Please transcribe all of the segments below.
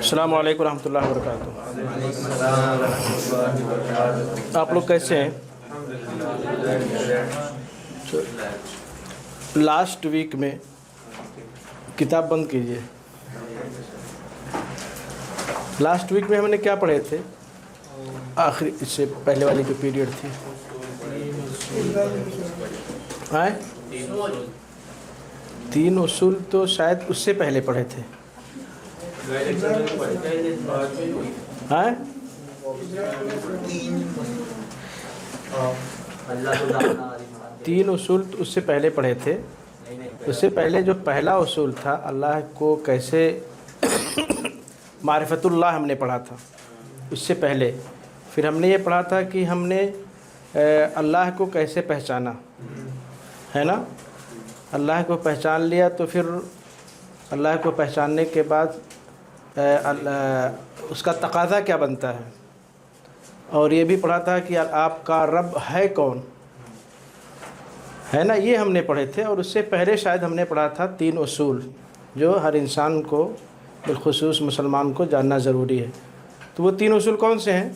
السلام علیکم ورحمۃ اللہ وبرکاتہ۔ آپ لوگ کیسے ہیں؟ لاسٹ ویک میں کتاب بند کیجیے۔ لاسٹ ویک میں ہم نے کیا پڑھے تھے؟ آخری اس سے پہلے والی جو پیریڈ تھی، تین اصول تو شاید اس سے پہلے پڑھے تھے۔ تین اصول تو اس سے پہلے پڑھے تھے۔ اس سے پہلے جو پہلا اصول تھا، اللہ کو کیسے معرفت اللہ، ہم نے پڑھا تھا اس سے پہلے۔ پھر ہم نے یہ پڑھا تھا کہ ہم نے اللہ کو کیسے پہچانا ہے نا۔ اللہ کو پہچان لیا تو پھر اللہ کو پہچاننے کے بعد اس کا تقاضا کیا بنتا ہے، اور یہ بھی پڑھا تھا کہ آپ کا رب ہے کون، ہے نا۔ یہ ہم نے پڑھے تھے۔ اور اس سے پہلے شاید ہم نے پڑھا تھا تین اصول جو ہر انسان کو بالخصوص مسلمان کو جاننا ضروری ہے۔ تو وہ تین اصول کون سے ہیں؟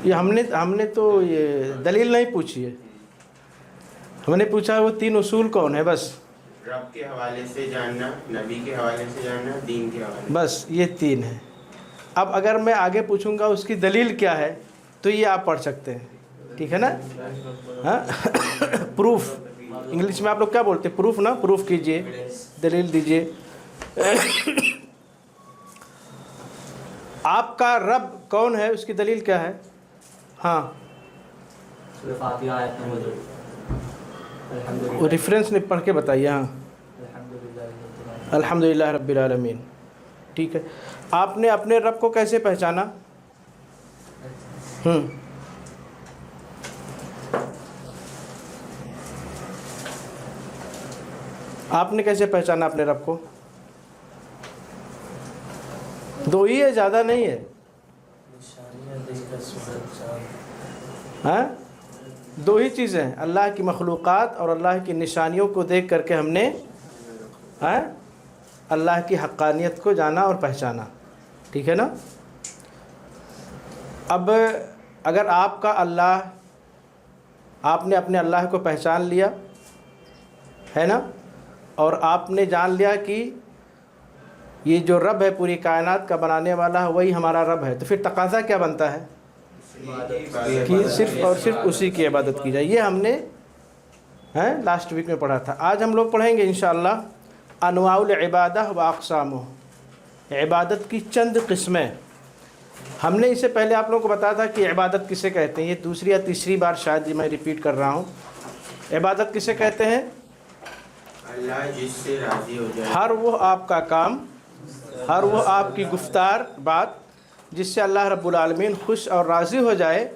یہ ہم نے تو یہ دلیل نہیں پوچھی ہے، ہم نے پوچھا وہ تین اصول کون ہے، بس رب کے حوالے سے جاننا، نبی کے حوالے سے جاننا، دین کے حوالے سے، بس یہ تین ہیں۔ اب اگر میں آگے پوچھوں گا اس کی دلیل کیا ہے تو یہ آپ پڑھ سکتے ہیں، ٹھیک ہے نا۔ ہاں پروف، انگلش میں آپ لوگ کیا بولتے ہیں؟ پروف نا، پروف کیجئے، دلیل دیجئے۔ آپ کا رب کون ہے، اس کی دلیل کیا ہے؟ ہاں وہ ریفرنس نے پڑھ کے بتائیے۔ ہاں الحمدللہ رب العالمین، ٹھیک ہے۔ آپ نے اپنے رب کو کیسے پہچانا؟ آپ نے کیسے پہچانا اپنے رب کو؟ دو ہی ہے، زیادہ نہیں ہے۔ ہاں دو ہی چیزیں ہیں، اللہ کی مخلوقات اور اللہ کی نشانیوں کو دیکھ کر کے ہم نے اللہ کی حقانیت کو جانا اور پہچانا، ٹھیک ہے نا۔ اب اگر آپ کا اللہ، آپ نے اپنے اللہ کو پہچان لیا ہے نا، اور آپ نے جان لیا کہ یہ جو رب ہے پوری کائنات کا بنانے والا ہے وہی ہمارا رب ہے، تو پھر تقاضا کیا بنتا ہے کہ صرف اور صرف اسی کی عبادت کی جائے۔ یہ ہم نے لاسٹ ویک میں پڑھا تھا۔ آج ہم لوگ پڑھیں گے انشاءاللہ انواع العبادہ و اقسامہ، عبادت کی چند قسمیں۔ ہم نے اس سے پہلے آپ لوگوں کو بتایا تھا کہ عبادت کسے کہتے ہیں۔ یہ دوسری یا تیسری بار شاید میں ریپیٹ کر رہا ہوں۔ عبادت کسے کہتے ہیں؟ اللہ جس سے راضی ہو جائے، ہر وہ آپ کا کام، ہر وہ آپ کی گفتار بات جس سے اللہ رب العالمین خوش اور راضی ہو جائے،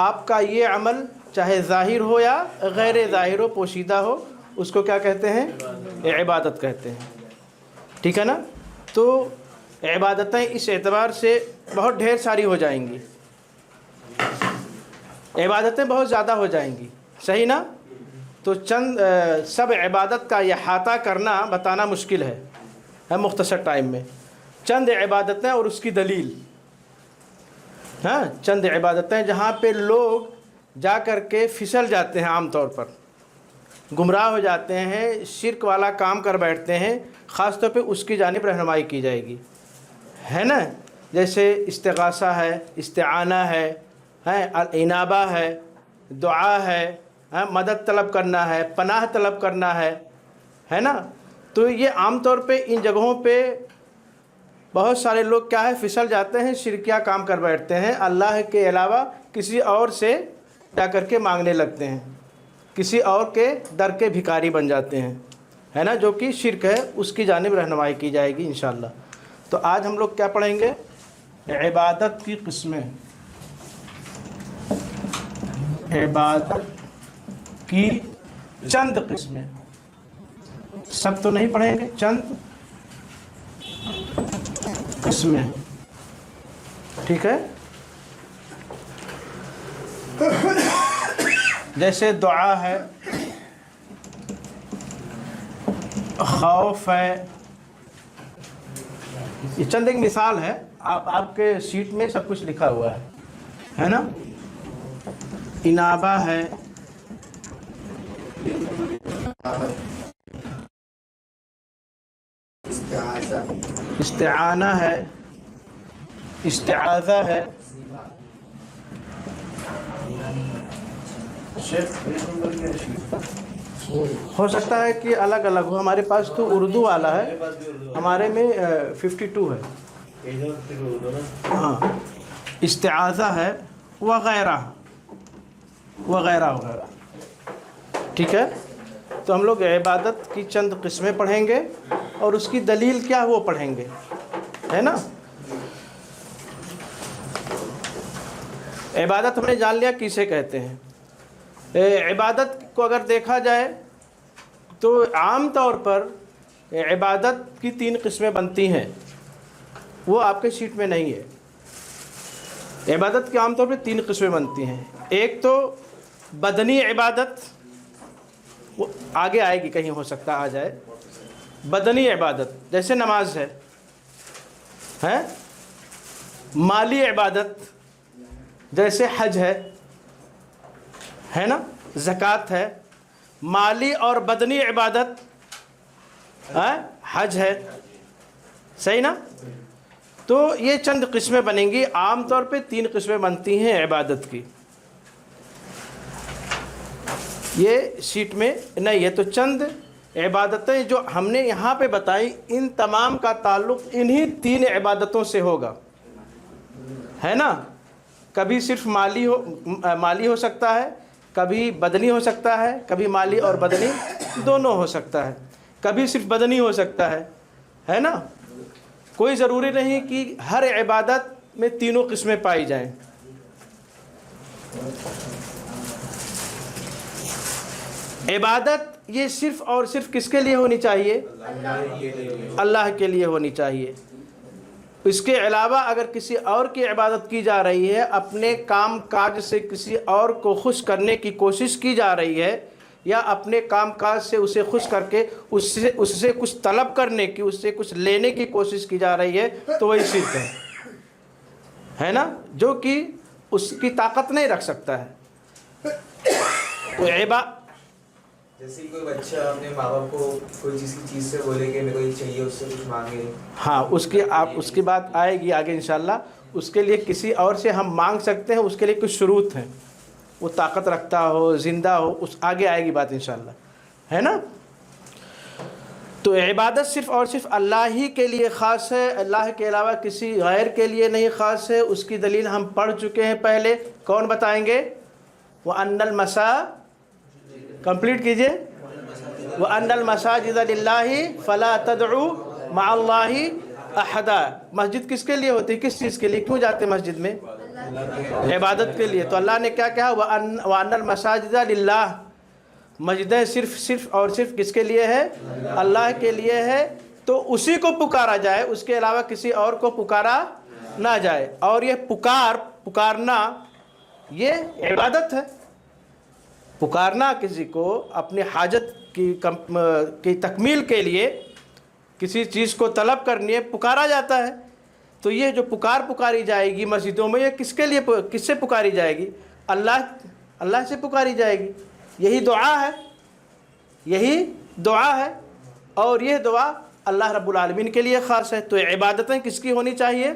آپ کا یہ عمل چاہے ظاہر ہو یا غیر ظاہر ہو، پوشیدہ ہو، اس کو کیا کہتے ہیں؟ عبادت کہتے ہیں، ٹھیک ہے نا۔ تو عبادتیں اس اعتبار سے بہت ڈھیر ساری ہو جائیں گی، عبادتیں بہت زیادہ ہو جائیں گی، صحیح نا۔ تو چند سب عبادت کا احاطہ کرنا، بتانا مشکل ہے مختصر ٹائم میں۔ چند عبادتیں اور اس کی دلیل، ہاں چند عبادتیں جہاں پہ لوگ جا کر کے پھسل جاتے ہیں، عام طور پر گمراہ ہو جاتے ہیں، شرک والا کام کر بیٹھتے ہیں، خاص طور پہ اس کی جانب رہنمائی کی جائے گی، ہے نا۔ جیسے استغاثہ ہے، استعانہ ہے، انابہ ہے، دعا ہے، مدد طلب کرنا ہے، پناہ طلب کرنا ہے نا۔ تو یہ عام طور پہ ان جگہوں پہ بہت سارے لوگ کیا ہے، پھسل جاتے ہیں، شرکیہ کام کر بیٹھتے ہیں، اللہ کے علاوہ کسی اور سے جا کر کے مانگنے لگتے ہیں، کسی اور کے در کے بھکاری بن جاتے ہیں، ہے نا، جو کہ شرک ہے، اس کی جانب رہنمائی کی جائے گی انشاءاللہ۔ تو آج ہم لوگ کیا پڑھیں گے؟ عبادت کی قسمیں، عبادت کی چند قسمیں، سب تو نہیں پڑھیں گے، چند قسمیں، ٹھیک ہے۔ جیسے دعا ہے، خوف ہے، یہ چند ایک مثال ہے، آپ کے شیٹ میں سب کچھ لکھا ہوا ہے نا. انابہ ہے، استعانہ ہے، استعاذہ ہے، ہو سکتا ہے کہ الگ الگ ہو. ہمارے پاس تو اردو والا ہے، ہمارے میں 52 ہے. ہاں، استعاذہ ہے وغیرہ وغیرہ وغیرہ. ٹھیک ہے، تو ہم لوگ عبادت کی چند قسمیں پڑھیں گے اور اس کی دلیل کیا وہ پڑھیں گے، ہے نا. عبادت ہم نے جان لیا کسے کہتے ہیں. عبادت کو اگر دیکھا جائے تو عام طور پر عبادت کی 3 قسمیں بنتی ہیں، وہ آپ کے شیٹ میں نہیں ہے. عبادت کی عام طور پہ 3 قسمیں بنتی ہیں. ایک تو بدنی عبادت، وہ آگے آئے گی، کہیں ہو سکتا آ جائے. بدنی عبادت جیسے نماز ہے. مالی عبادت جیسے حج ہے نا، زکوٰۃ ہے. مالی اور بدنی عبادت حج ہے، صحیح نا. تو یہ چند قسمیں بنیں گی. عام طور پہ 3 قسمیں بنتی ہیں عبادت کی. یہ شیٹ میں نہیں ہے. تو چند عبادتیں جو ہم نے یہاں پہ بتائی، ان تمام کا تعلق انہی 3 عبادتوں سے ہوگا، ہے نا. کبھی صرف مالی ہو سکتا ہے، کبھی بدنی ہو سکتا ہے، کبھی مالی اور بدنی دونوں ہو سکتا ہے، کبھی صرف بدنی ہو سکتا ہے نا. کوئی ضروری نہیں کہ ہر عبادت میں تینوں قسمیں پائی جائیں. عبادت یہ صرف اور صرف کس کے لیے ہونی چاہیے؟ اللہ کے لیے ہونی چاہیے. اس کے علاوہ اگر کسی اور کی عبادت کی جا رہی ہے، اپنے کام کاج سے کسی اور کو خوش کرنے کی کوشش کی جا رہی ہے، یا اپنے کام کاج سے اسے خوش کر کے اس سے کچھ طلب کرنے کی، اس سے کچھ لینے کی کوشش کی جا رہی ہے، تو وہی شرک ہے نا، جو کہ اس کی طاقت نہیں رکھ سکتا ہے. تو جیسے کوئی بچہ اپنے ماں باپ کو کوئی چیز سے بولے کہ میرے کو یہ چاہیے، اس سے کچھ مانگے. ہاں، اس کی بات آئے گی آگے انشاءاللہ. اس کے لیے کسی اور سے ہم مانگ سکتے ہیں، اس کے لیے کچھ شروط ہیں. وہ طاقت رکھتا ہو، زندہ ہو، آگے آئے گی بات انشاءاللہ، ہے نا. تو عبادت صرف اور صرف اللہ ہی کے لیے خاص ہے، اللہ کے علاوہ کسی غیر کے لیے نہیں خاص ہے. اس کی دلیل ہم پڑھ چکے ہیں پہلے. کون بتائیں گے؟ وَأَنَّ کمپلیٹ کیجئے. وَأَنَّ الْمَسَاجِدَ لِلَّهِ فَلَا تَدْعُوا مَعَ اللَّهِ أَحَدًا. مسجد کس کے لیے ہوتی ہے؟ کس چیز کے لیے؟ کیوں جاتے ہیں مسجد میں؟ عبادت کے لیے. تو اللہ نے کیا کہا؟ وَأَنَّ الْمَسَاجِدَ لِلَّهِ. مسجدیں صرف اور صرف کس کے لیے ہے؟ اللہ کے لیے ہے. تو اسی کو پکارا جائے، اس کے علاوہ کسی اور کو پکارا نہ جائے. اور یہ پکارنا یہ عبادت ہے. پکارنا کسی کو اپنی حاجت کی تکمیل کے لیے کسی چیز کو طلب کرنی ہے، پکارا جاتا ہے. تو یہ جو پکاری جائے گی مسجدوں میں، یہ کس کے لیے، کس سے پکاری جائے گی؟ اللہ سے پکاری جائے گی. یہی دعا ہے، یہی دعا ہے. اور یہ دعا اللہ رب العالمین کے لیے خاص ہے. تو عبادتیں کس کی ہونی چاہیے؟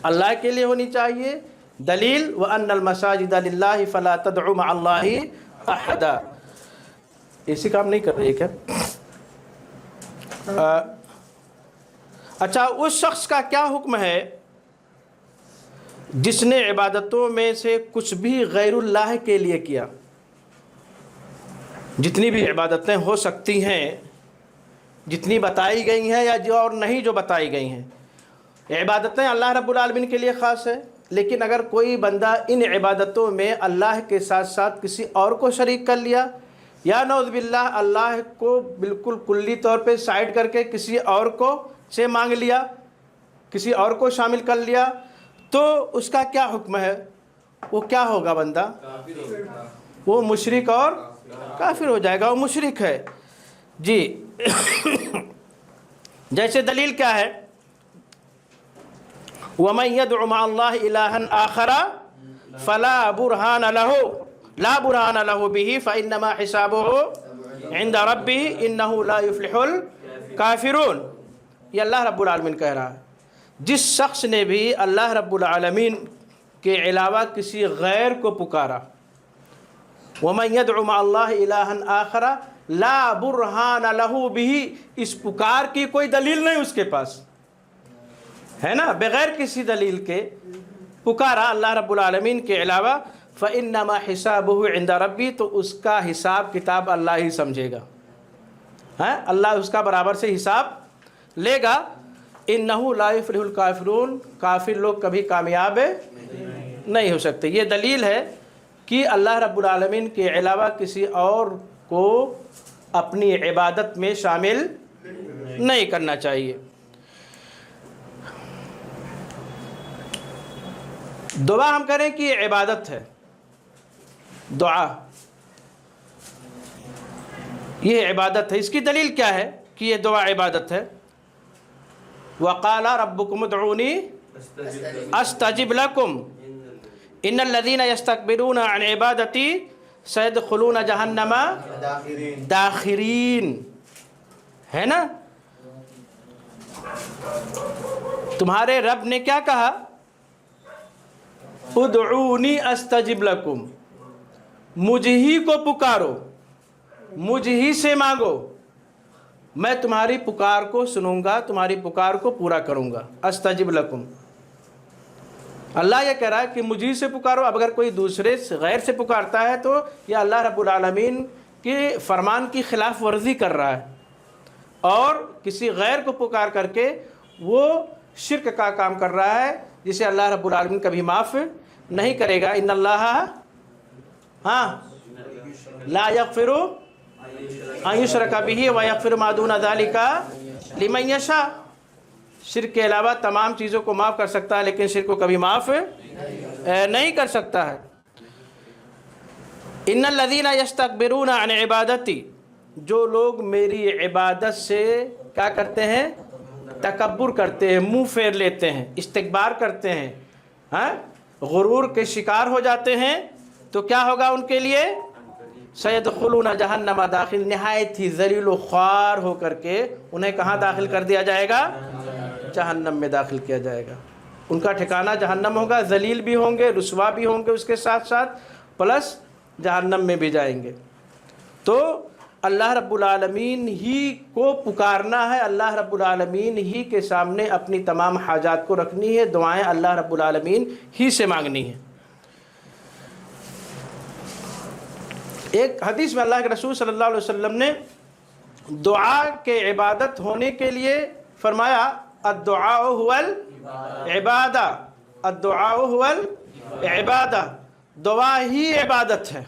اللہ کے لیے ہونی چاہیے. دلیل وَأَنَّ الْمَسَاجِدَ لِلَّهِ فَلَا تَدْعُوا مَعَ اللَّهِ أَحَدًا. اسی کام نہیں کر رہی کیا؟ اچھا، اس شخص کا کیا حکم ہے جس نے عبادتوں میں سے کچھ بھی غیر اللہ کے لیے کیا؟ جتنی بھی عبادتیں ہو سکتی ہیں، جتنی بتائی گئی ہیں یا جو اور نہیں جو بتائی گئی ہیں، عبادتیں اللہ رب العالمین کے لیے خاص ہے. لیکن اگر کوئی بندہ ان عبادتوں میں اللہ کے ساتھ ساتھ کسی اور کو شریک کر لیا، یا نعوذ باللہ اللہ کو بالکل کلی طور پہ سائڈ کر کے کسی اور کو سے مانگ لیا، کسی اور کو شامل کر لیا، تو اس کا کیا حکم ہے؟ وہ کیا ہوگا بندہ؟ وہ مشرک اور کافر ہو جائے گا. وہ مشرک ہے. جی جیسے دلیل کیا ہے؟ وَمَن يَدْعُ مَعَ اللَّهِ إِلَٰهًا آخَرَ فَلَا بُرْهَانَ لَهُ بِهِ فَإِنَّمَا حِسَابُهُ عِندَ رَبِّهِ إِنَّهُ لَا يُفْلِحُ الْكَافِرُونَ. یہ اللہ رب العالمین کہہ رہا ہے جس شخص نے بھی اللہ رب العالمین کے علاوہ کسی غیر کو پکارا، وَمَن يَدْعُ مَعَ اللَّهِ إِلَٰهًا آخَرَ لَا بُرْهَانَ لَهُ بِهِ، اس پکار کی کوئی دلیل نہیں اس کے پاس ہے نا، بغیر کسی دلیل کے پکارا اللہ رب العالمین کے علاوہ، فَإِنَّمَا حِسَابُهُ عِندَ رَبِّهِ، تو اس کا حساب کتاب اللہ ہی سمجھے گا، اللہ اس کا برابر سے حساب لے گا. إِنَّهُ لَا يُفْلِحُ الْكَافِرُونَ، کافر لوگ کبھی کامیاب نہیں ہو سکتے. یہ دلیل ہے کہ اللہ رب العالمین کے علاوہ کسی اور کو اپنی عبادت میں شامل نہیں کرنا چاہیے. دعا ہم کریں کہ یہ عبادت ہے، دعا یہ عبادت ہے. اس کی دلیل کیا ہے کہ یہ دعا عبادت ہے؟ وَقَالَ رَبُّكُمُ ادْعُونِي أَسْتَجِبْ لَكُمْ إِنَّ الَّذِينَ يَسْتَكْبِرُونَ عَنْ عِبَادَتِي سَيَدْخُلُونَ جَهَنَّمَ دَاخِرِينَ، ہے نا. تمہارے رب نے کیا کہا؟ ادعونی استجب لکم، مجھ ہی کو پکارو، مجھ ہی سے مانگو، میں تمہاری پکار کو سنوں گا، تمہاری پکار کو پورا کروں گا. استجب لکم، اللہ یہ کہہ رہا ہے کہ مجھ ہی سے پکارو. اب اگر کوئی دوسرے غیر سے پکارتا ہے تو یہ اللہ رب العالمین کے فرمان کی خلاف ورزی کر رہا ہے، اور کسی غیر کو پکار کر کے وہ شرک کا کام کر رہا ہے جسے اللہ رب العالمین کبھی معاف نہیں کرے گا. ان اللہ لا یغفر ان یشرک بہ ویغفر ما دون ذلک لمن یشاء، شرک کے علاوہ تمام چیزوں کو معاف کر سکتا ہے لیکن شرک کو کبھی معاف نہیں کر سکتا ہے. ان الذین یستکبرون عن عبادتی، جو لوگ میری عبادت سے کیا کرتے ہیں؟ تکبر کرتے ہیں، منہ پھیر لیتے ہیں، استکبار کرتے ہیں، غرور کے شکار ہو جاتے ہیں، تو کیا ہوگا ان کے لیے؟ سیدخلون جہنم داخل، نہایت ہی ذلیل و خوار ہو کر کے انہیں کہاں داخل کر دیا جائے گا؟ جہنم میں داخل کیا جائے گا. ان کا ٹھکانہ جہنم ہوگا، ذلیل بھی ہوں گے، رسوا بھی ہوں گے، اس کے ساتھ ساتھ پلس جہنم میں بھی جائیں گے. تو اللہ رب العالمین ہی کو پکارنا ہے، اللہ رب العالمین ہی کے سامنے اپنی تمام حاجات کو رکھنی ہے، دعائیں اللہ رب العالمین ہی سے مانگنی ہے. ایک حدیث میں اللہ کے رسول صلی اللہ علیہ وسلم نے دعا کے عبادت ہونے کے لیے فرمایا الدعاء هو العبادہ، الدعاء هو العبادہ، دعا ہی عبادت ہے،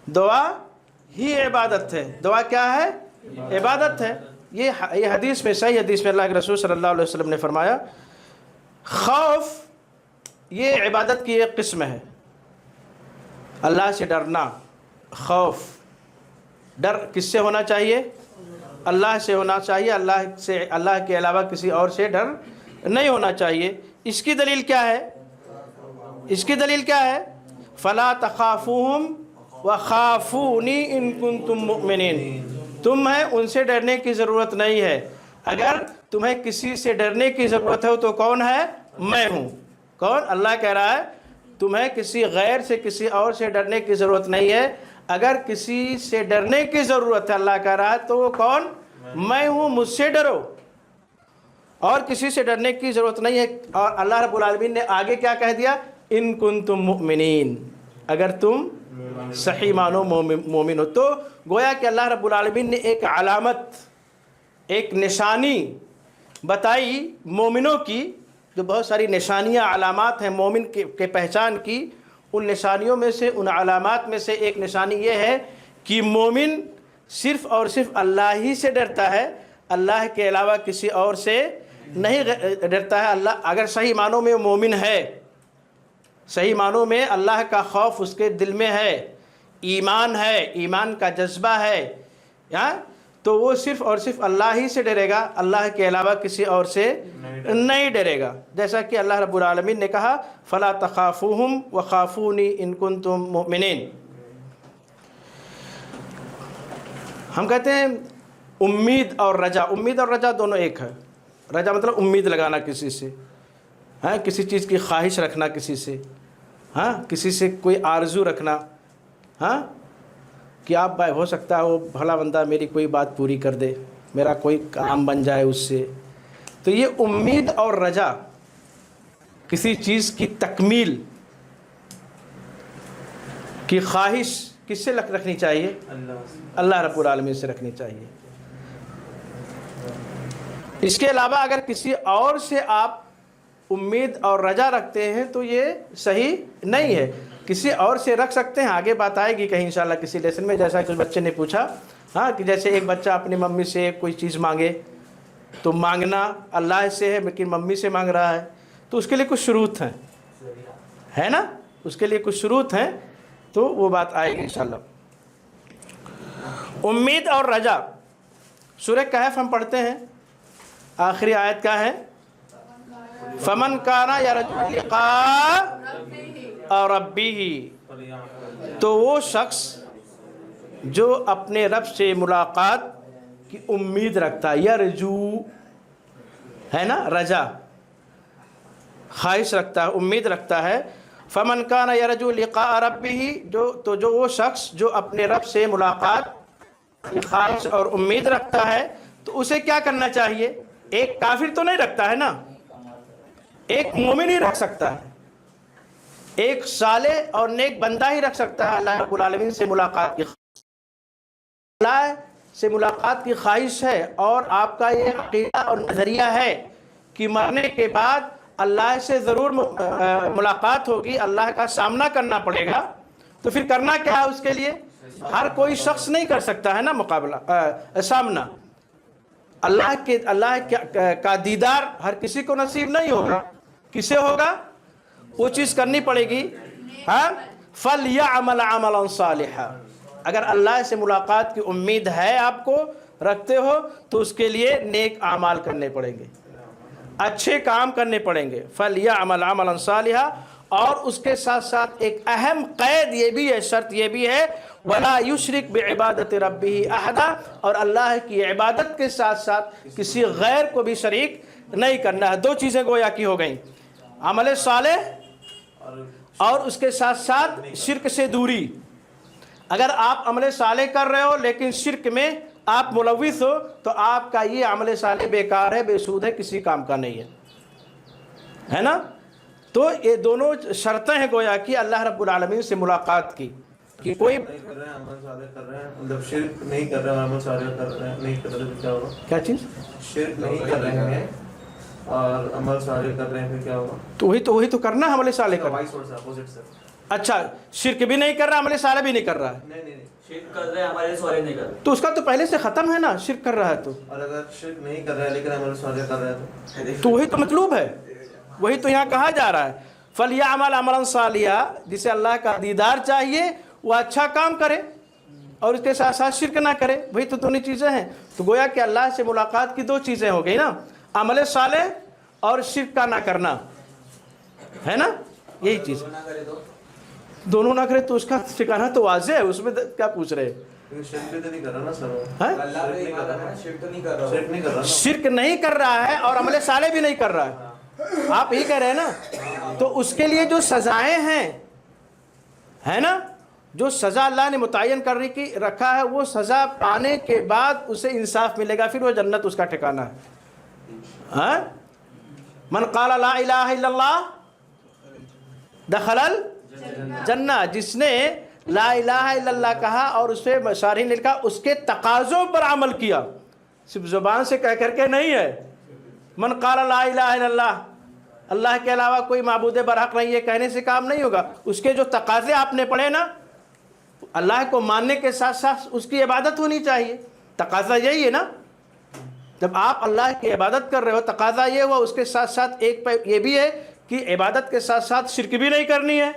دعا ہی عبادت ہے. دعا کیا ہے؟ عبادت ہے. یہ حدیث میں، صحیح حدیث میں اللہ کے رسول صلی اللہ علیہ وسلم نے فرمایا خوف یہ عبادت کی ایک قسم ہے. اللہ سے ڈرنا، خوف، ڈر کس سے ہونا چاہیے؟ اللہ سے ہونا چاہیے. اللہ کے علاوہ کسی اور سے ڈر نہیں ہونا چاہیے. اس کی دلیل کیا ہے؟ اس کی دلیل کیا ہے؟ فلا تخافوہم وخافونی ان کنتم مؤمنین، تمہیں ان سے ڈرنے کی ضرورت نہیں ہے. اگر تمہیں کسی سے ڈرنے کی ضرورت ہو تو کون ہے؟ میں ہوں. کون؟ اللہ کہہ رہا ہے تمہیں کسی غیر سے، کسی اور سے ڈرنے کی ضرورت نہیں ہے. اگر کسی سے ڈرنے کی ضرورت ہے، اللہ کہہ رہا ہے، تو وہ کون؟ میں ہوں، مجھ سے ڈرو، اور کسی سے ڈرنے کی ضرورت نہیں ہے. اور اللہ رب العالمین نے آگے کیا کہہ دیا؟ ان کنتم مؤمنین، اگر تم صحیح معنوں مومن ہو. تو گویا کہ اللہ رب العالمین نے ایک علامت، ایک نشانی بتائی مومنوں کی، جو بہت ساری نشانیاں، علامات ہیں مومن کے پہچان کی. ان نشانیوں میں سے، ان علامات میں سے ایک نشانی یہ ہے کہ مومن صرف اور صرف اللہ ہی سے ڈرتا ہے، اللہ کے علاوہ کسی اور سے نہیں ڈرتا ہے. اللہ اگر صحیح معنوں میں مومن ہے، صحیح معنوں میں اللہ کا خوف اس کے دل میں ہے، ایمان ہے، ایمان کا جذبہ ہے، تو وہ صرف اور صرف اللہ ہی سے ڈرے گا, اللہ کے علاوہ کسی اور سے نہیں ڈرے گا. جیسا کہ اللہ رب العالمین نے کہا فلا تخافوہم وخافونی ان کنتم مؤمنین. ہم کہتے ہیں امید اور رجا دونوں ایک ہے. رجا مطلب امید لگانا کسی سے, ہاں, کسی چیز کی خواہش رکھنا کسی سے, ہاں, کسی سے کوئی آرزو رکھنا, ہاں, کہ آپ ہو سکتا ہے وہ بھلا بندہ میری کوئی بات پوری کر دے, میرا کوئی کام بن جائے اس سے. تو یہ امید اور رجا کسی چیز کی تکمیل کی خواہش کس سے رکھنی چاہیے؟ اللہ رب العالمین سے رکھنی چاہیے. اس کے علاوہ اگر کسی اور سے آپ امید اور رجا رکھتے ہیں تو یہ صحیح نہیں ہے. کسی اور سے رکھ سکتے ہیں, آگے بات آئے گی کہیں انشاءاللہ کسی لیسن میں, جیسا کہ بچے نے پوچھا, ہاں, کہ جیسے ایک بچہ اپنی ممی سے کوئی چیز مانگے تو مانگنا اللہ سے ہے لیکن ممی سے مانگ رہا ہے, تو اس کے لیے کچھ شروط ہیں, ہے نا, اس کے لیے کچھ شروط ہیں, تو وہ بات آئے گی انشاءاللہ. امید اور رجا سورہ کہف ہم پڑھتے ہیں, آخری آیت کا ہے فمن کان یرجو لقاء ربہ, تو وہ شخص جو اپنے رب سے ملاقات کی امید رکھتا ہے, یرجو ہے نا, رجا خواہش رکھتا ہے, امید رکھتا ہے. فمن کان یرجو لقاء ربہ, جو وہ شخص جو اپنے رب سے ملاقات کی خواہش اور امید رکھتا ہے تو اسے کیا کرنا چاہیے؟ ایک کافر تو نہیں رکھتا ہے نا, ایک مومن ہی رکھ سکتا ہے, ایک صالح اور نیک بندہ ہی رکھ سکتا ہے. اللہ رب العالمین سے ملاقات کی, اللہ سے ملاقات کی خواہش ہے اور آپ کا یہ عقیدہ اور نظریہ ہے کہ مرنے کے بعد اللہ سے ضرور ملاقات ہوگی, اللہ کا سامنا کرنا پڑے گا, تو پھر کرنا کیا ہے اس کے لیے؟ ہر کوئی شخص نہیں کر سکتا ہے نا مقابلہ سامنا. اللہ کا دیدار ہر کسی کو نصیب نہیں ہوگا. کسے ہوگا؟ وہ چیز کرنی پڑے گی, ہاں, فَلْيَعْمَلْ عَمَلًا صَالِحًا. اگر اللہ سے ملاقات کی امید ہے, آپ کو رکھتے ہو, تو اس کے لیے نیک اعمال کرنے پڑیں گے, اچھے کام کرنے پڑیں گے. فَلْيَعْمَلْ عَمَلًا صَالِحًا. اور اس کے ساتھ ساتھ ایک اہم قید یہ بھی ہے, شرط یہ بھی ہے, وَلَا يُشْرِكْ بِعِبَادَةِ رَبِّهِ أَحَدًا, اور اللہ کی عبادت کے ساتھ ساتھ کسی غیر کو بھی شریک نہیں کرنا ہے. دو چیزیں گویا کی ہو گئیں, عمل صالح اور اس کے ساتھ ساتھ شرک سے دوری. اگر آپ عمل صالح کر رہے ہو لیکن شرک میں آپ ملوث ہو تو آپ کا یہ عمل صالح بیکار ہے, بے سود ہے, کسی کام کا نہیں ہے, ہے نا. تو یہ دونوں شرطیں ہیں گویا کہ اللہ رب العالمین سے ملاقات کی, کہ کوئی عمل صالح کر رہے ہیں, مطلب شرک نہیں کر رہے ہیں, عمل صالح کر رہے ہیں, نہیں کر رہے تو کیا ہوگا؟ کیا چیز؟ شرک نہیں کر رہے ہیں اور عمل صالح کر رہے ہیں, پھر کیا ہوگا؟ تو وہی تو کرنا ہے, عمل صالح کرنا. وائس ورسا, اپوزٹ سر. اچھا, شرک بھی نہیں کر رہا, عمل صالح بھی نہیں کر رہا ہے, نہیں, شرک کر رہے ہیں, عمل صالح نہیں کر رہے, تو اس کا تو پہلے سے ختم ہے نا, شرک کر رہا ہے تو. اور اگر شرک نہیں کر رہا ہے لیکن عمل صالح کر رہا ہے تو وہی تو مطلوب ہے, وہی تو یہاں کہا جا رہا ہے فَلْيَعْمَلْ عَمَلًا صَالِحًا. جسے اللہ کا دیدار چاہیے وہ اچھا کام کرے اور اس کے ساتھ ساتھ شرک نہ کرے. وہی تو دونوں چیزیں ہیں. تو گویا کہ اللہ سے ملاقات کی دو چیزیں ہو گئی نا, عمل صالح اور شرک کا نہ کرنا, ہے نا, یہی چیز. دونوں نہ کرے تو اس کا ٹھکانہ تو واضح ہے, اس میں کیا پوچھ رہے ہیں؟ شرک بھی تو نہیں کر رہا نا سر, اللہ پہ ایمان رکھنا, شرک تو نہیں کر رہا. شرک نہیں کر رہا نا, شرک نہیں کر رہا ہے اور عمل صالح بھی نہیں کر رہا ہے, آپ یہی کہہ رہے ہیں نا. تو اس کے لیے جو سزائیں ہیں, ہے نا, جو سزا اللہ نے متعین کر رکھا ہے, وہ سزا پانے کے بعد اسے انصاف ملے گا, پھر وہ جنت اس کا ٹھکانہ ہے. من قال لا الہ الا اللہ دخل الجنہ, جس نے لا الہ الا اللہ کہا اور اس پہ شارحین نے لکھا اس کے تقاضوں پر عمل کیا, صرف زبان سے کہہ کر کے نہیں ہے. من قال لا الہ الا اللہ, اللہ کے علاوہ کوئی معبود برحق نہیں ہے کہنے سے کام نہیں ہوگا. اس کے جو تقاضے آپ نے پڑھے نا, اللہ کو ماننے کے ساتھ ساتھ اس کی عبادت ہونی چاہیے. تقاضا یہی ہے نا, جب آپ اللہ کی عبادت کر رہے ہو تقاضا یہ ہوا, اس کے ساتھ ساتھ ایک یہ بھی ہے کہ عبادت کے ساتھ ساتھ شرک بھی نہیں کرنی ہے.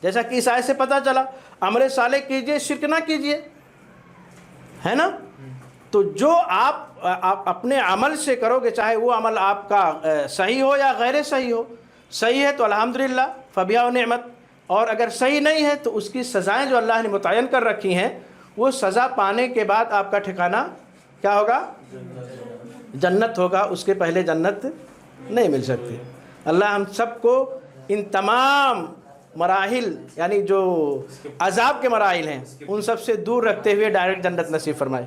جیسا کہ اس آیت سے پتہ چلا, عمل صالح کیجئے, شرک نہ کیجئے, ہے نا. تو جو آپ اپنے عمل سے کرو گے، چاہے وہ عمل آپ کا صحیح ہو یا غیر صحیح ہو، صحیح ہے تو الحمدللہ فبیا و نعمت، اور اگر صحیح نہیں ہے تو اس کی سزائیں جو اللہ نے متعین کر رکھی ہیں، وہ سزا پانے کے بعد آپ کا ٹھکانہ کیا ہوگا؟ جنت ہوگا، اس کے پہلے جنت نہیں مل سکتی۔ اللہ ہم سب کو ان تمام مراحل، یعنی جو عذاب کے مراحل ہیں، ان سب سے دور رکھتے ہوئے ڈائریکٹ جنت نصیب فرمائے۔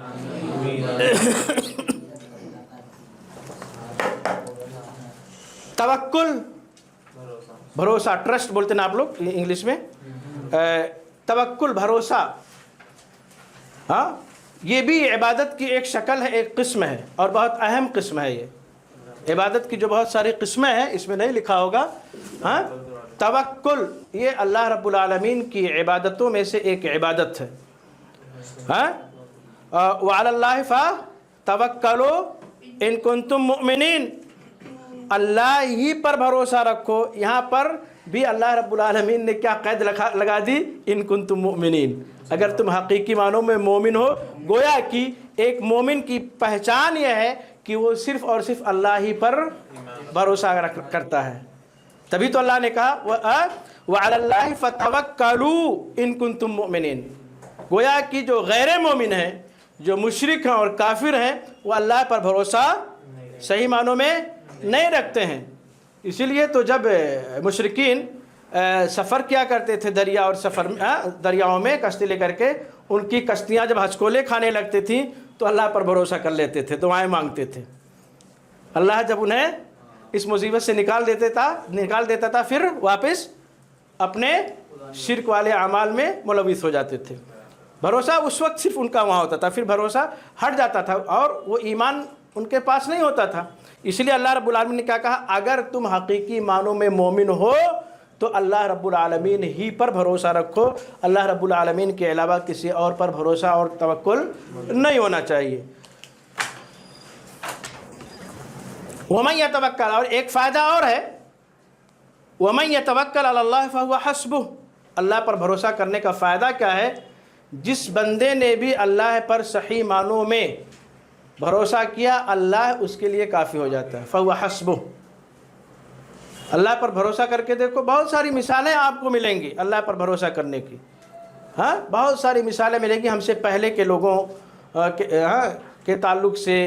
توکل، بھروسہ، ٹرسٹ بولتے ہیں آپ لوگ انگلش میں، توکل، بھروسہ، ہاں، یہ بھی عبادت کی ایک شکل ہے، ایک قسم ہے، اور بہت اہم قسم ہے۔ یہ عبادت کی جو بہت ساری قسمیں ہیں، اس میں نہیں لکھا ہوگا، ہاں، توکل یہ اللہ رب العالمین کی عبادتوں میں سے ایک عبادت ہے، ہاں، وعلی اللہ فتوکلوا ان کنتم مؤمنین، اللہ ہی پر بھروسہ رکھو۔ یہاں پر بھی اللہ رب العالمین نے کیا قید لگا دی؟ ان کنتم مؤمنین، اگر تم حقیقی معنوں میں مومن ہو۔ گویا کہ ایک مومن کی پہچان یہ ہے کہ وہ صرف اور صرف اللہ ہی پر بھروسہ کرتا ہے، تبھی تو اللہ نے کہا وَعَلَى اللَّهِ فَتَوَكَّلُوا إِن كُنتُم مُؤْمِنِينَ۔ گویا کہ جو غیر مومن ہیں، جو مشرک ہیں اور کافر ہیں، وہ اللہ پر بھروسہ صحیح معنوں میں نہیں رکھتے ہیں۔ اسی لیے تو جب مشرکین سفر کیا کرتے تھے دریا اور دریاؤں میں کشتی لے کر کے، ان کی کشتیاں جب ہچکولے کھانے لگتی تھیں تو اللہ پر بھروسہ کر لیتے تھے، دعائیں مانگتے تھے۔ اللہ جب انہیں اس مصیبت سے نکال دیتا تھا، پھر واپس اپنے شرک والے اعمال میں ملوث ہو جاتے تھے۔ بھروسہ اس وقت صرف ان کا وہاں ہوتا تھا، پھر بھروسہ ہٹ جاتا تھا اور وہ ایمان ان کے پاس نہیں ہوتا تھا۔ اس لیے اللہ رب العالمین نے کیا کہا؟ اگر تم حقیقی معنوں میں مومن ہو تو اللہ رب العالمین ہی پر بھروسہ رکھو، اللہ رب العالمین کے علاوہ کسی اور پر بھروسہ اور توکل نہیں ہونا چاہیے۔ وَمَن يَتَوَكَّلْ، اور ایک فائدہ اور ہے، وَمَن يَتَوَكَّلْ عَلَى اللَّهِ فَهُوَ حَسْبُهُ، اللہ پر بھروسہ کرنے کا فائدہ کیا ہے؟ جس بندے نے بھی اللہ پر صحیح معنوں میں بھروسہ کیا، اللہ اس کے لیے کافی ہو جاتا ہے۔ فَهُوَ حَسْبُهُ، اللہ پر بھروسہ کر کے دیکھو، بہت ساری مثالیں آپ کو ملیں گی اللہ پر بھروسہ کرنے کی، ہاں، بہت ساری مثالیں ملیں گی ہم سے پہلے کے لوگوں کے تعلق سے،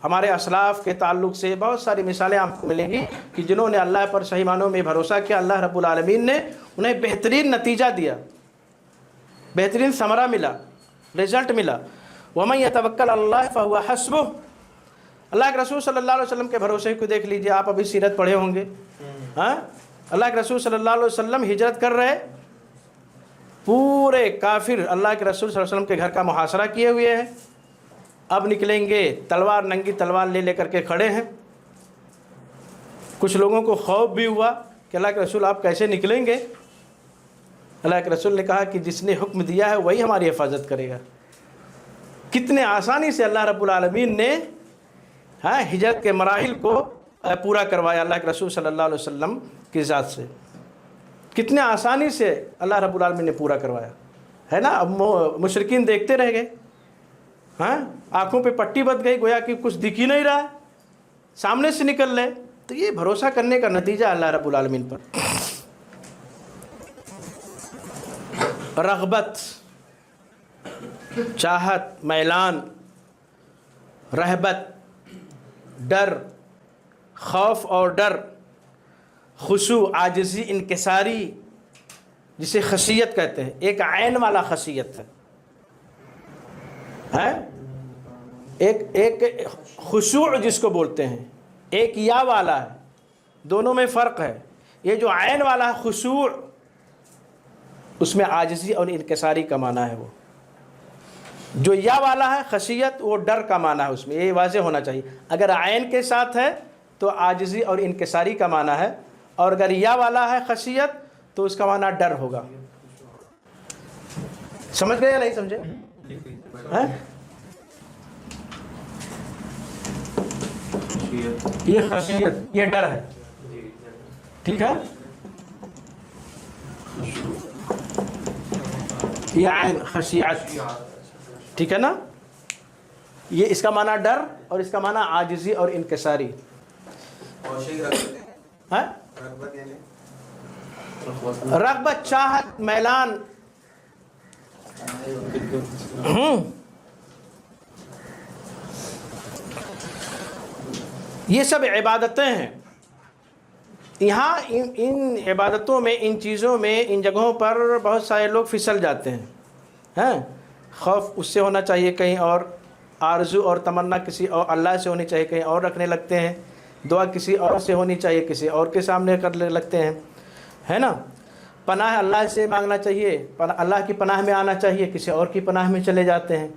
ہمارے اسلاف کے تعلق سے بہت ساری مثالیں آپ کو ملیں گی کہ جنہوں نے اللہ پر صحیح معنوں میں بھروسہ کیا، اللہ رب العالمین نے انہیں بہترین نتیجہ دیا، بہترین ثمرہ ملا، رزلٹ ملا۔ وَمَن يَتَوَكَّلْ عَلَى اللَّهِ فَهُوَ حَسْبُهُ، اللہ کے رسول صلی اللہ علیہ وسلم کے بھروسے کو دیکھ لیجئے، آپ ابھی سیرت پڑھے ہوں گے، ہاں، اللہ کے رسول صلی اللہ علیہ وسلم ہجرت کر رہے، پورے کافر اللہ کے رسول صلی اللہ علیہ وسلم کے گھر کا محاصرہ کیے ہوئے ہیں، اب نکلیں گے، تلوار، ننگی تلوار لے کر کے کھڑے ہیں۔ کچھ لوگوں کو خوف بھی ہوا کہ اللہ کے رسول آپ کیسے نکلیں گے؟ اللہ کے رسول نے کہا کہ جس نے حکم دیا ہے وہی ہماری حفاظت کرے گا۔ کتنے آسانی سے اللہ رب العالمین نے ہجرت کے مراحل کو پورا کروایا اللہ کے رسول صلی اللہ علیہ وسلم کی ذات سے، کتنے آسانی سے اللہ رب العالمین نے پورا کروایا ہے نا۔ اب مشرکین دیکھتے رہ گئے، ہاں، آنکھوں پہ پٹی بندھ گئی، گویا کہ کچھ دکھ ہی نہیں رہا ہے، سامنے سے نکل رہے۔ تو یہ بھروسہ کرنے کا نتیجہ اللہ رب العالمین پر۔ رغبت، چاہت، میلان، رہبت، ڈر، خوف اور ڈر، خشوع، عاجزی، انکساری، جسے خشیت کہتے ہیں، ایک عین والا خشیت ہے، ایک خشوع جس کو بولتے ہیں، ایک یا والا ہے، دونوں میں فرق ہے۔ یہ جو عین والا خشوع، اس میں عاجزی اور انکساری کا معنی ہے، وہ جو یا والا ہے خشیت، وہ ڈر کا معنی ہے، اس میں یہ واضح ہونا چاہیے۔ اگر عین کے ساتھ ہے تو عاجزی اور انکساری کا معنی ہے، اور اگر یا والا ہے خشیت تو اس کا معنی ڈر ہوگا۔ سمجھ گئے یا نہیں سمجھے؟ یہ خشیت، یہ ڈر ہے، ٹھیک ہے، یہ عین خشیت، ٹھیک ہے نا۔ یہ اس کا معنی ڈر اور اس کا معنی عاجزی اور انکساری. عاشق رغبت ہے. ہاں رغبت یعنی رغبت چاہت میلان. یہ سب عبادتیں ہیں. یہاں ان عبادتوں میں، ان چیزوں میں، ان جگہوں پر بہت سارے لوگ پھسل جاتے ہیں. ہیں خوف اس سے ہونا چاہیے کہیں اور، آرزو اور تمنا کسی اور اللہ سے ہونی چاہیے کہیں اور رکھنے لگتے ہیں، دعا کسی اور سے ہونی چاہیے کسی اور کے سامنے کرنے لگتے ہیں، ہے نا. پناہ اللہ سے مانگنا چاہیے، اللہ کی پناہ میں آنا چاہیے، کسی اور کی پناہ میں چلے جاتے ہیں،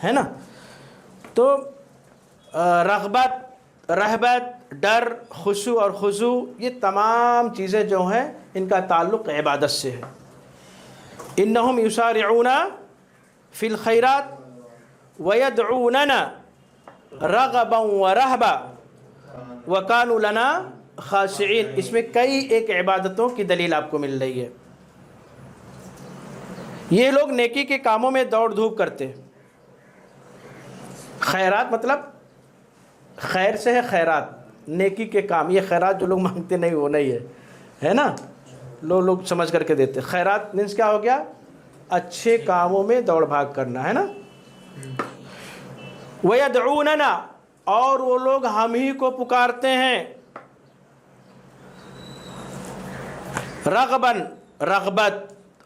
ہے نا. تو رغبت، رہبت، ڈر، خشوع اور خضوع، یہ تمام چیزیں جو ہیں ان کا تعلق عبادت سے ہے. انہم یسارعون فی الخیرات ویدعوننا رغبا ورہبا وکانوا لنا خاشعین. اس میں کئی ایک عبادتوں کی دلیل آپ کو مل رہی ہے. یہ لوگ نیکی کے کاموں میں دوڑ دھوپ کرتے. خیرات مطلب خیر سے ہے خیرات، نیکی کے کام. یہ خیرات جو لوگ مانگتے نہیں وہ نہیں ہے نا، لوگ سمجھ کر کے دیتے. خیرات مینس کیا ہو گیا؟ اچھے کاموں میں دوڑ بھاگ کرنا، ہے نا. وَيَدْعُونَنَا، اور وہ لوگ ہم ہی کو پکارتے ہیں. رغباً، رغبت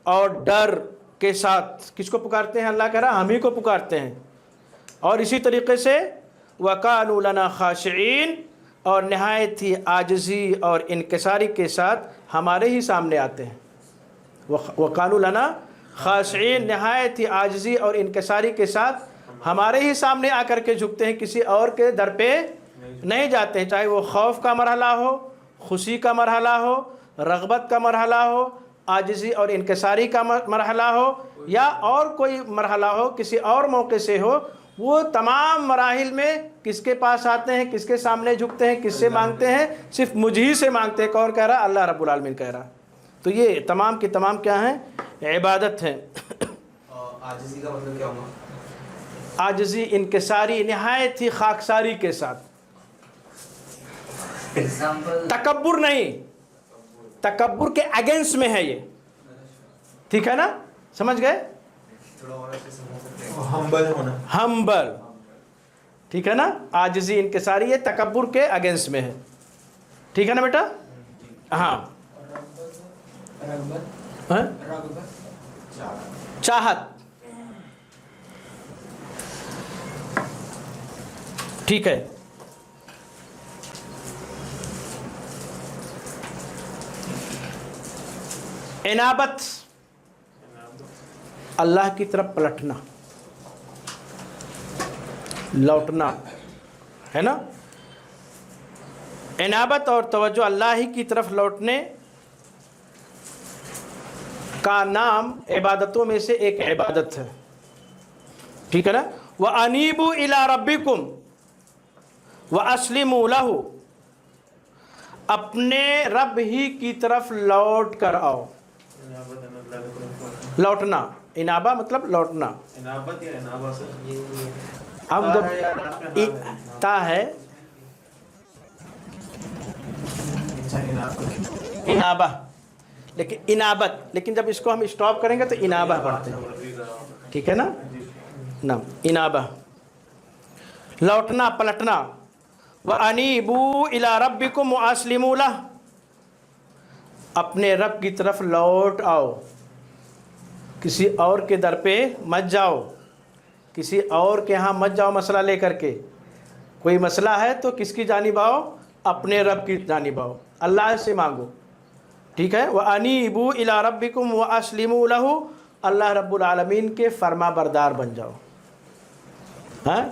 اور ڈر کے ساتھ. کس کو پکارتے ہیں؟ اللہ کہہ رہا ہم ہی کو پکارتے ہیں. اور اسی طریقے سے وَقَالُوا لَنَا خَاشِعِينَ، اور نہایت ہی عاجزی اور انکساری کے ساتھ ہمارے ہی سامنے آتے ہیں. وَقَالُوا لَنَا خَاشِعِينَ، نہایت ہی عاجزی اور انکساری کے ساتھ ہمارے ہی سامنے آ کر کے جھکتے ہیں، کسی اور کے در پہ نہیں جاتے ہیں. چاہے وہ خوف کا مرحلہ ہو، خوشی کا مرحلہ ہو، رغبت کا مرحلہ ہو، عاجزی اور انکساری کا مرحلہ ہو، یا اور کوئی مرحلہ ہو، کسی اور موقع سے ہو. وہ تمام مراحل میں کس کے پاس آتے ہیں، کس کے سامنے جھکتے ہیں، کس سے مانگتے ہیں؟ صرف مجھ ہی سے مانگتے ہیں. کون کہہ رہا؟ اللہ رب العالمین کہہ رہا. تو یہ تمام کی تمام کیا ہیں؟ عبادت ہیں. عاجزی کا مطلب کیا ہوگا؟ عاجزی، انکساری، نہایت ہی خاکساری کے ساتھ. تکبر نہیں، تکبر کے اگینسٹ میں ہے یہ. ٹھیک ہے نا، سمجھ گئے؟ تھوڑا اور اچھے سے سمجھ سکتے ہیں. ہمبل ہونا. ہمبل، ٹھیک ہے نا. عاجزی، انکساری یہ تکبر کے اگینسٹ میں ہے. ٹھیک ہے نا بیٹا؟ ہاں. چاہت، ٹھیک ہے. انابت، اللہ کی طرف پلٹنا، لوٹنا، ہے نا. انابت اور توجہ اللہ ہی کی طرف لوٹنے کا نام عبادتوں میں سے ایک عبادت ہے. ٹھیک ہے نا. وَأَنِيبُوا إِلَىٰ رَبِّكُمْ وَأَسْلِمُوا لَهُ، اپنے رب ہی کی طرف لوٹ کر آؤ. لوٹنا، انابہ مطلب لوٹنا. انابت یا انابہ سے اب جب تا ہے انابہ، لیکن انابت، لیکن جب اس کو ہم اسٹاپ کریں گے تو انابہ پڑھتے ہیں. ٹھیک ہے نا. نام انابہ، لوٹنا، پلٹنا. وَأَنِيبُوا إِلَىٰ رَبِّكُمْ وَأَسْلِمُوا لَهُ، اپنے رب کی طرف لوٹ آؤ. کسی اور کے در پہ مت جاؤ، کسی اور کے ہاں مت جاؤ مسئلہ لے کر کے. کوئی مسئلہ ہے تو کس کی جانب آؤ؟ اپنے رب کی جانب آؤ، اللہ سے مانگو. ٹھیک ہے. وَأَنِيبُوا إِلَىٰ رَبِّكُمْ وَأَسْلِمُوا لَهُ، اللہ رب العالمین کے فرما بردار بن جاؤ. ہاں،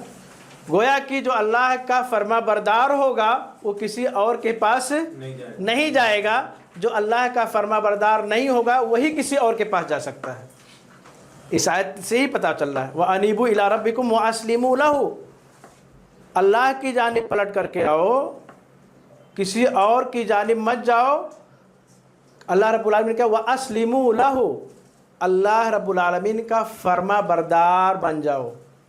گویا کہ جو اللہ کا فرما بردار ہوگا وہ کسی اور کے پاس نہیں جائے گا. جو اللہ کا فرما بردار نہیں ہوگا وہی کسی اور کے پاس جا سکتا ہے. اس آیت سے ہی پتہ چل رہا ہے. وَأَنِيبُوا إِلَىٰ رَبِّكُمْ وَأَسْلِمُوا لَهُ، اللہ کی جانب پلٹ کر کے آؤ، کسی اور کی جانب مت جاؤ. اللہ رب العالمین کا وَأَسْلِمُوا لَهُ، اللہ رب العالمین کا فرما بردار بن جاؤ.